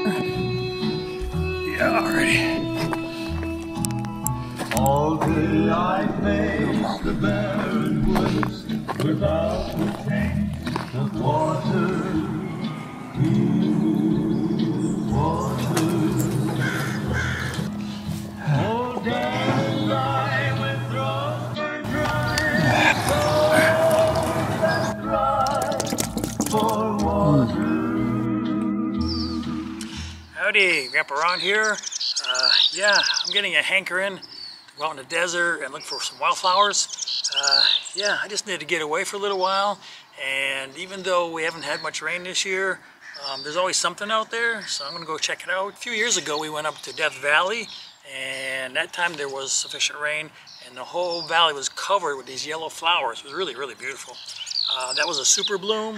Yeah, already. All day I face the barren waste without the taint of water. Water. All day I with throats burn dry, souls that cry for water. Howdy, Grandpa Ron here. Yeah, I'm getting a hankering to go out in the desert and look for some wildflowers. Yeah, I just need to get away for a little while, and even though we haven't had much rain this year, there's always something out there, so I'm going to go check it out. A few years ago we went up to Death Valley, and that time there was sufficient rain, and the whole valley was covered with these yellow flowers. It was really, really beautiful. That was a super bloom.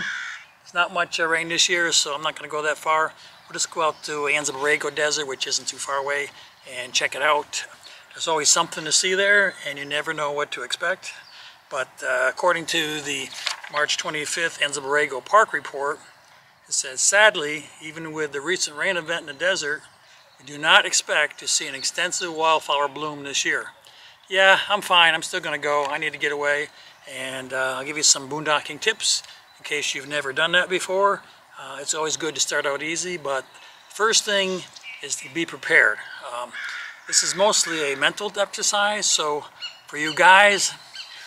There's not much rain this year, so I'm not going to go that far. We'll just go out to Anza Borrego Desert, which isn't too far away, and check it out. There's always something to see there, and you never know what to expect. But according to the March 25th Anza Borrego Park report, it says, sadly, even with the recent rain event in the desert, we do not expect to see an extensive wildflower bloom this year. Yeah, I'm fine. I'm still going to go. I need to get away, and I'll give you some boondocking tips in case you've never done that before. It's always good to start out easy, but first thing is to be prepared. This is mostly a mental exercise, so for you guys,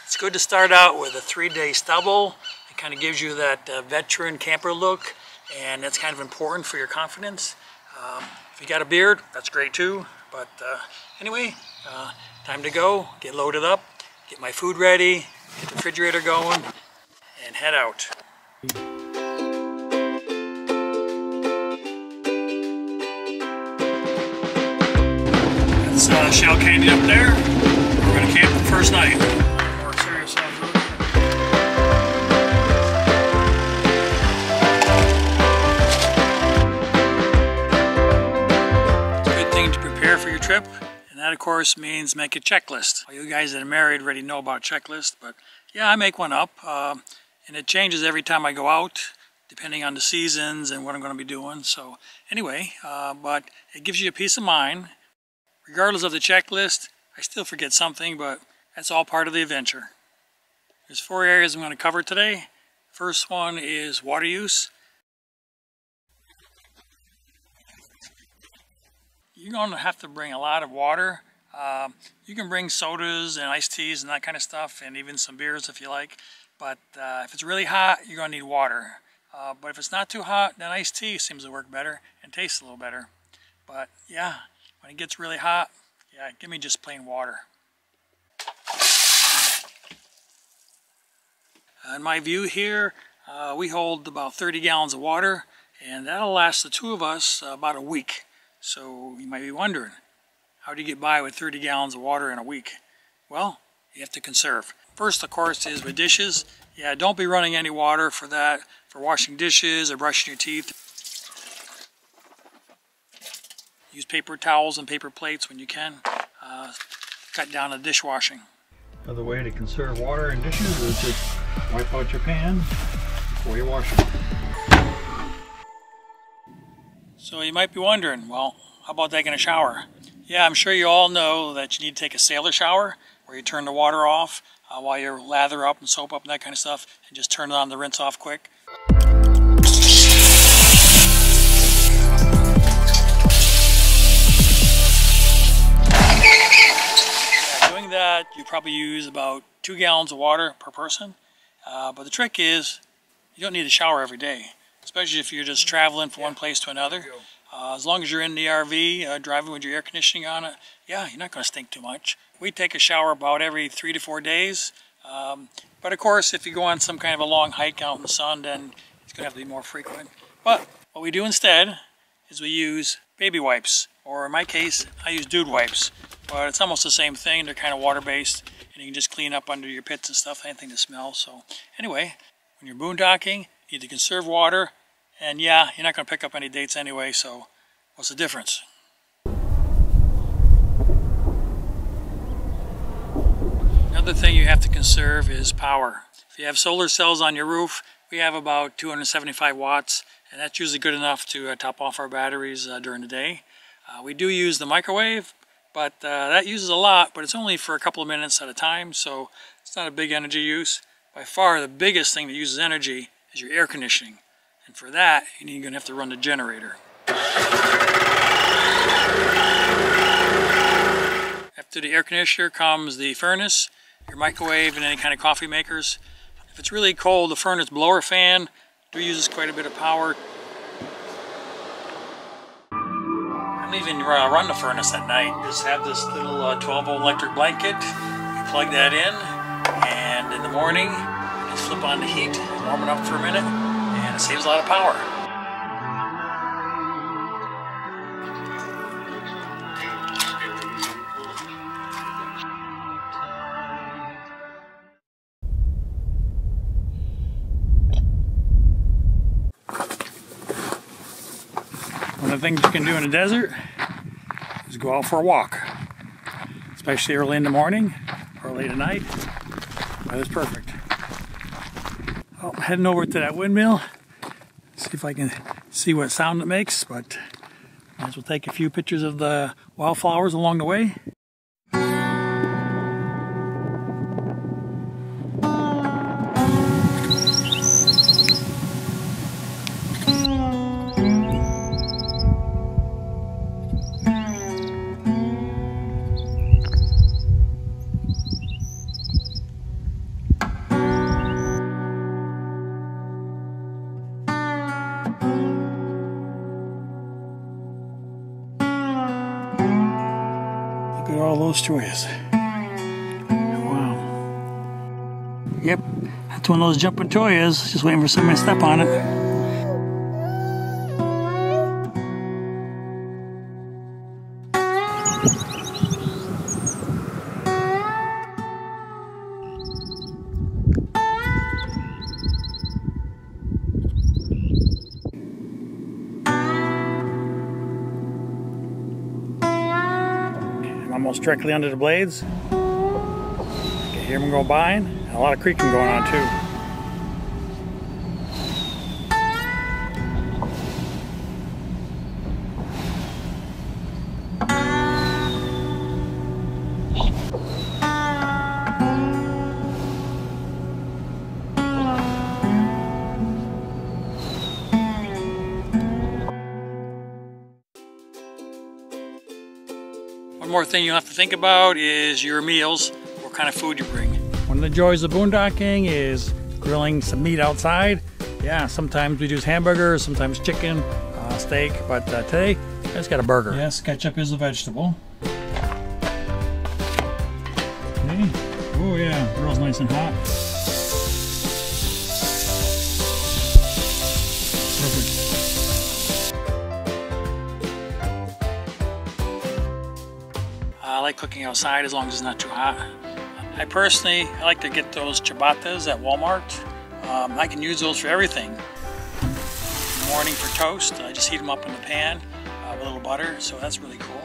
it's good to start out with a 3-day stubble. It kind of gives you that veteran camper look, and that's kind of important for your confidence. If you got a beard, that's great too, but anyway, time to go, get loaded up, get my food ready, get the refrigerator going, and head out. Shell Canyon up there. We're going to camp the first night. More serious stuff. It's a good thing to prepare for your trip, and that of course means make a checklist. All you guys that are married already know about a checklist, but yeah, I make one up, and it changes every time I go out, depending on the seasons and what I'm going to be doing. So anyway, but it gives you a peace of mind. Regardless of the checklist, I still forget something, but that's all part of the adventure. There's 4 areas I'm going to cover today. First one is water use. You're going to have to bring a lot of water. You can bring sodas and iced teas and that kind of stuff, and even some beers if you like. But if it's really hot, you're going to need water. But if it's not too hot, then iced tea seems to work better and tastes a little better. But yeah. When it gets really hot, yeah, give me just plain water. In my view here, we hold about 30 gallons of water, and that'll last the 2 of us about a week. So you might be wondering, how do you get by with 30 gallons of water in a week? Well, you have to conserve. First, of course, is with dishes. Yeah, don't be running any water for that, for washing dishes or brushing your teeth. Use paper towels and paper plates when you can. Cut down the dishwashing. Another way to conserve water in dishes is just wipe out your pan before you wash them. So you might be wondering, well, how about taking a shower? Yeah, I'm sure you all know that you need to take a sailor shower, where you turn the water off while you lather up and soap up and that kind of stuff, and just turn it on to rinse off quick. Doing that, you probably use about 2 gallons of water per person. But the trick is, you don't need a shower every day, especially if you're just traveling from one place to another. As long as you're in the RV, driving with your air conditioning on it, yeah, you're not going to stink too much. We take a shower about every 3 to 4 days. But of course, if you go on some kind of a long hike out in the sun, then it's going to have to be more frequent. But what we do instead is we use baby wipes, or in my case, I use dude wipes. But it's almost the same thing. They're kind of water-based, and you can just clean up under your pits and stuff, anything that smells. So anyway, when you're boondocking, you need to conserve water. And yeah, you're not going to pick up any dates anyway, so what's the difference? Another thing you have to conserve is power. If you have solar cells on your roof, we have about 275 watts, and that's usually good enough to top off our batteries during the day. We do use the microwave, but that uses a lot, but it's only for a couple of minutes at a time, so it's not a big energy use. By far the biggest thing that uses energy is your air conditioning, and for that you're going to have to run the generator. After the air conditioner comes the furnace, your microwave, and any kind of coffee makers. If it's really cold, the furnace blower fan uses quite a bit of power. I don't even run the furnace at night. Just have this little 12-volt electric blanket. You plug that in, and in the morning, you just flip on the heat, warm it up for a minute, and it saves a lot of power. One of the things you can do in the desert is go out for a walk, especially early in the morning or late at night. Weather's perfect. Oh, I'm heading over to that windmill, see if I can see what sound it makes, but might as well take a few pictures of the wildflowers along the way. Look at all those choyas. Wow. Yep, that's one of those jumping choyas. Just waiting for somebody to step on it. Almost directly under the blades. You can hear them go by, and a lot of creaking going on too. One more thing you have to think about is your meals, what kind of food you bring. One of the joys of boondocking is grilling some meat outside. Yeah, sometimes we do hamburgers, sometimes chicken, steak, but today I just got a burger. Yes, ketchup is a vegetable. Okay. Oh yeah, grill's nice and hot. Perfect. I like cooking outside as long as it's not too hot. I like to get those ciabattas at Walmart. I can use those for everything. In the morning for toast, I just heat them up in the pan with a little butter, so that's really cool.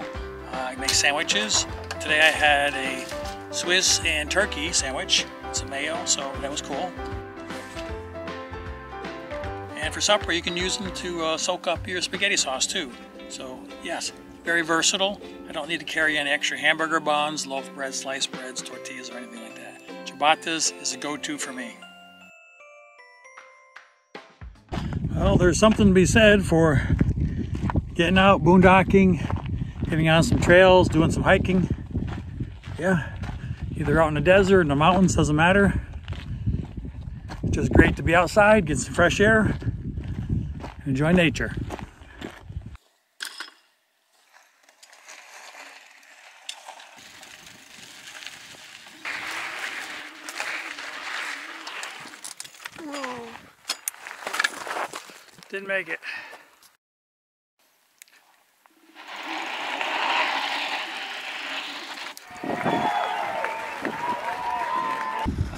I make sandwiches. Today I had a Swiss and turkey sandwich, some mayo, so that was cool. And for supper, you can use them to soak up your spaghetti sauce too. So yes, very versatile. I don't need to carry any extra hamburger buns, loaf bread, sliced breads, tortillas, or anything like that. Ciabattas is a go-to for me. Well, there's something to be said for getting out, boondocking, getting on some trails, doing some hiking. Yeah, either out in the desert, in the mountains, doesn't matter. It's just great to be outside, get some fresh air, enjoy nature. Didn't make it. I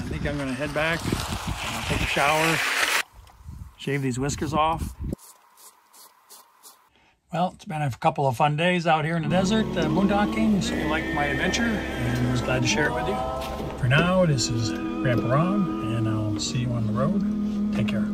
think I'm gonna head back, take a shower, shave these whiskers off. Well, it's been a couple of fun days out here in the desert, boondocking. So you liked my adventure, and I was glad to share it with you. For now, this is Grandpa Ron, and I'll see you on the road. Take care.